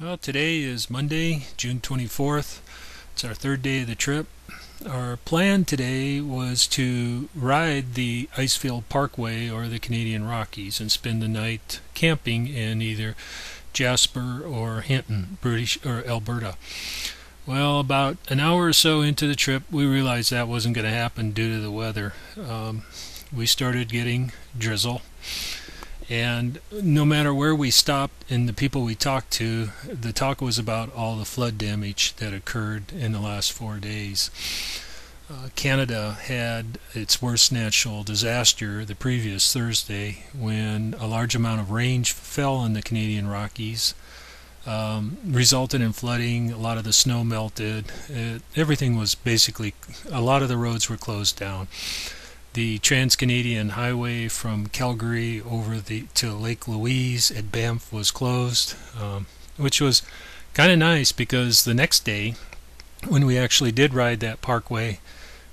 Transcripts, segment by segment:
Well, today is Monday, June 24th. It's our third day of the trip. Our plan today was to ride the Icefield Parkway or the Canadian Rockies and spend the night camping in either Jasper or Hinton, British or Alberta. Well, about an hour or so into the trip, we realized that wasn't going to happen due to the weather. We started getting drizzle, and no matter where we stopped and the people we talked to, the talk was about all the flood damage that occurred in the last 4 days. Canada had its worst natural disaster the previous Thursday when a large amount of rain fell in the Canadian Rockies, resulted in flooding. A lot of the snow melted. Everything was basically, a lot of the roads were closed down. The Trans-Canadian Highway from Calgary over to Lake Louise at Banff was closed, which was kind of nice because the next day, when we actually did ride that parkway,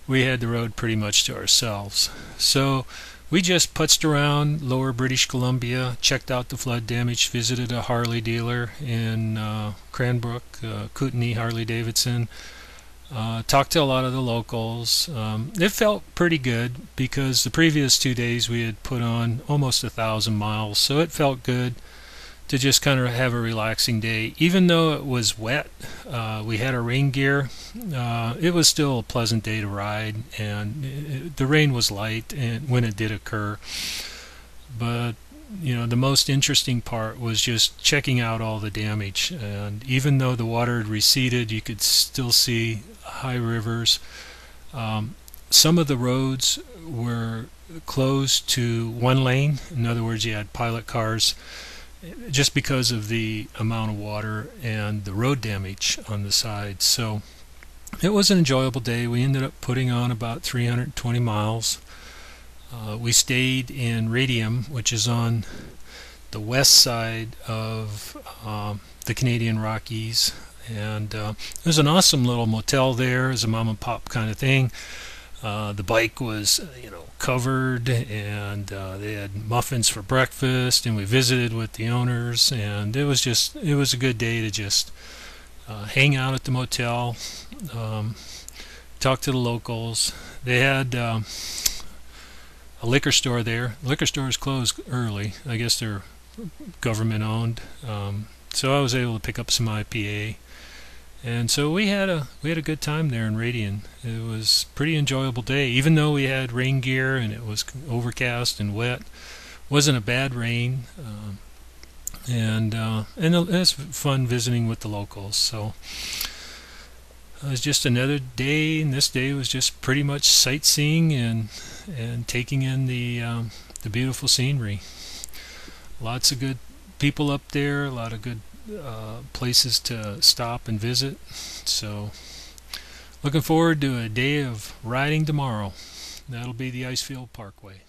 we had the road pretty much to ourselves. So we just putzed around lower British Columbia, checked out the flood damage, visited a Harley dealer in Cranbrook, Kootenay Harley Davidson. Talked to a lot of the locals. It felt pretty good because the previous 2 days we had put on almost 1,000 miles, so it felt good to just kind of have a relaxing day. Even though it was wet, we had our rain gear. It was still a pleasant day to ride, and the rain was light and when it did occur. But the most interesting part was just checking out all the damage, and even though the water had receded, you could still see high rivers. Some of the roads were closed to one lane. In other words, you had pilot cars just because of the amount of water and the road damage on the sides. So it was an enjoyable day. We ended up putting on about 320 miles. We stayed in Radium, which is on the west side of the Canadian Rockies, and there's an awesome little motel there. It's a mom and pop kind of thing. The bike was covered, and they had muffins for breakfast, and we visited with the owners, and it was a good day to just hang out at the motel, talk to the locals. They had a liquor store there. Liquor stores closed early. I guess they're government owned. So I was able to pick up some IPA, and so we had a good time there in Radian. It was a pretty enjoyable day, even though we had rain gear and it was overcast and wet. It wasn't a bad rain, and it was fun visiting with the locals. So it was just another day, and this day was just pretty much sightseeing and taking in the beautiful scenery. Lots of good people up there, a lot of good places to stop and visit. So looking forward to a day of riding tomorrow. That'll be the Icefield Parkway.